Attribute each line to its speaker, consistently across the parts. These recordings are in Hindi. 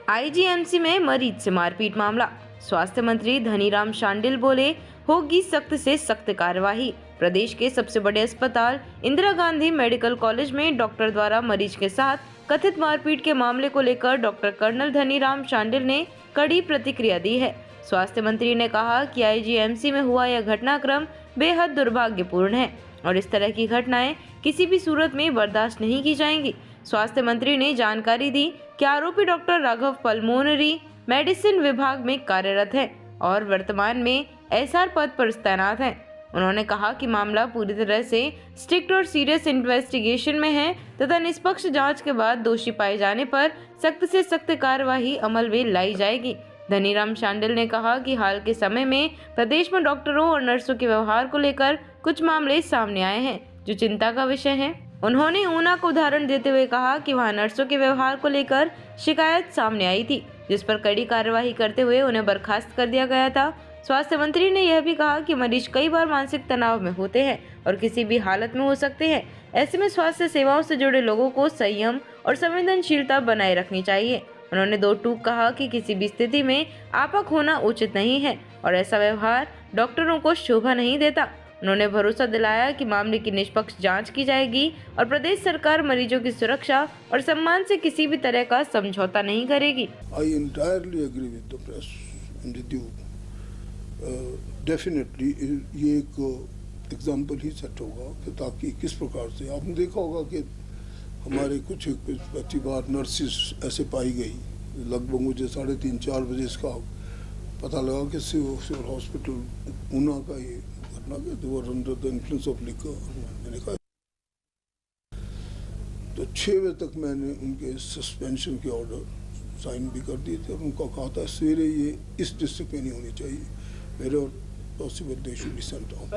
Speaker 1: आईजीएमसी में मरीज से मारपीट मामला। स्वास्थ्य मंत्री धनीराम शांडिल बोले, होगी सख्त से सख्त कार्यवाही। प्रदेश के सबसे बड़े अस्पताल इंदिरा गांधी मेडिकल कॉलेज में डॉक्टर द्वारा मरीज के साथ कथित मारपीट के मामले को लेकर डॉक्टर कर्नल धनीराम शांडिल ने कड़ी प्रतिक्रिया दी है। स्वास्थ्य मंत्री ने कहा कि आईजीएमसी में हुआ यह घटनाक्रम बेहद दुर्भाग्यपूर्ण है और इस तरह की घटनाएं किसी भी सूरत में बर्दाश्त नहीं की जाएंगी। स्वास्थ्य मंत्री ने जानकारी दी कि आरोपी डॉक्टर राघव पल्मोनरी मेडिसिन विभाग में कार्यरत हैं और वर्तमान में एसआर पद पर तैनात हैं। उन्होंने कहा कि मामला पूरी तरह से स्ट्रिक्ट और सीरियस इन्वेस्टिगेशन में है तथा निष्पक्ष जांच के बाद दोषी पाए जाने पर सख्त से सख्त कार्यवाही अमल में लाई जाएगी। धनीराम शांडिल ने कहा कि हाल के समय में प्रदेश में डॉक्टरों और नर्सों के व्यवहार को लेकर कुछ मामले सामने आए हैं जो चिंता का विषय है। उन्होंने ऊना को उदाहरण देते हुए कहा कि वहां नर्सों के व्यवहार को लेकर शिकायत सामने आई थी, जिस पर कड़ी कार्यवाही करते हुए उन्हें बर्खास्त कर दिया गया था। स्वास्थ्य मंत्री ने यह भी कहा कि मरीज कई बार मानसिक तनाव में होते हैं और किसी भी हालत में हो सकते हैं। ऐसे में स्वास्थ्य सेवाओं से जुड़े लोगों को संयम और संवेदनशीलता बनाए रखनी चाहिए। उन्होंने दो टूक कहा कि किसी भी स्थिति में आपक होना उचित नहीं है और ऐसा व्यवहार डॉक्टरों को शोभा नहीं देता। उन्होंने भरोसा दिलाया कि मामले की निष्पक्ष जांच की जाएगी और प्रदेश सरकार मरीजों की सुरक्षा और सम्मान से किसी भी तरह का समझौता नहीं करेगी।
Speaker 2: I entirely agree with the press and with you. Definitely ये एक एग्जाम्पल ही सेट होगा कि ताकि किस प्रकार से आपने देखा होगा कि हमारे कुछ बार नर्सिस ऐसे पाई गई, लगभग मुझे 3:30-4 बजे इसका पता लगा कि सिविल हॉस्पिटल ऊना का ये घटना के दो under the influence of liquor. मैंने कहा तो 6 बजे तक मैंने उनके सस्पेंशन के ऑर्डर साइन भी कर दिए थे और उनका कहा था सवेरे ये इस डिस्ट्रिक्ट में नहीं होनी चाहिए, मेरे और possible they should be sent out.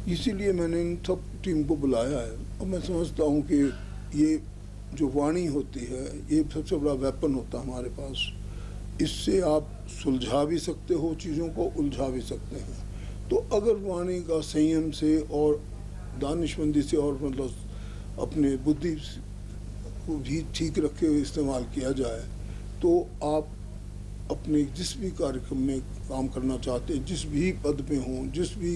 Speaker 2: इसीलिए मैंने इन सब टीम को बुलाया है और मैं समझता हूँ कि ये जो वाणी होती है ये सबसे बड़ा वेपन होता है हमारे पास। इससे आप सुलझा भी सकते हो चीज़ों को, उलझा भी सकते हैं। तो अगर वाणी का संयम से और दानिशमंदी से और मतलब अपने बुद्धि को भी ठीक रखे हुए इस्तेमाल किया जाए तो आप अपने जिस भी कार्यक्रम में काम करना चाहते हैं, जिस भी पद में हो, जिस भी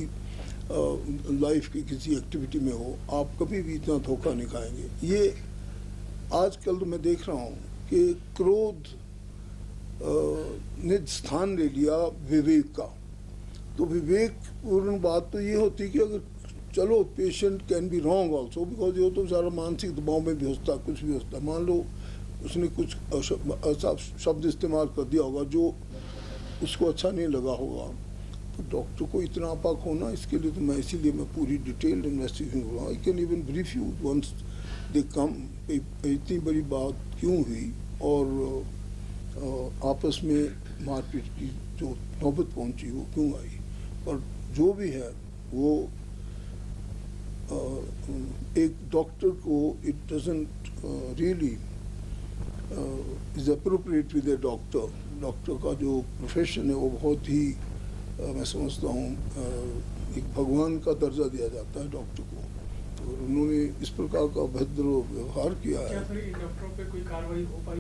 Speaker 2: लाइफ की किसी एक्टिविटी में हो, आप कभी भी इतना धोखा नहीं खाएंगे। ये आजकल तो मैं देख रहा हूँ कि क्रोध ने स्थान ले लिया विवेक का। तो विवेकपूर्ण बात तो ये होती कि अगर चलो patient can be wrong also because ये तो सारा मानसिक दबाव में भी होता है, कुछ भी होता है। मान लो उसने कुछ शब्द इस्तेमाल कर दिया होगा जो उसको अच्छा नहीं लगा होगा, तो डॉक्टर को इतना आपक होना, इसके लिए तो मैं इसीलिए मैं पूरी डिटेल्ड इन्वेस्टिगेशन करूँगा। I can even brief you once they come इतनी बड़ी बात क्यों हुई और आपस में मारपीट की जो नौबत पहुंची वो क्यों आई। और जो भी है वो एक डॉक्टर को it doesn't really is appropriate with A doctor का जो प्रोफेशन है वो बहुत ही मैं समझता हूँ एक भगवान का दर्जा दिया जाता है डॉक्टर को। और उन्होंने इस प्रकार का भद्र व्यवहार किया है।
Speaker 3: क्या सर डॉक्टरों पे कोई कार्रवाई हो पाई?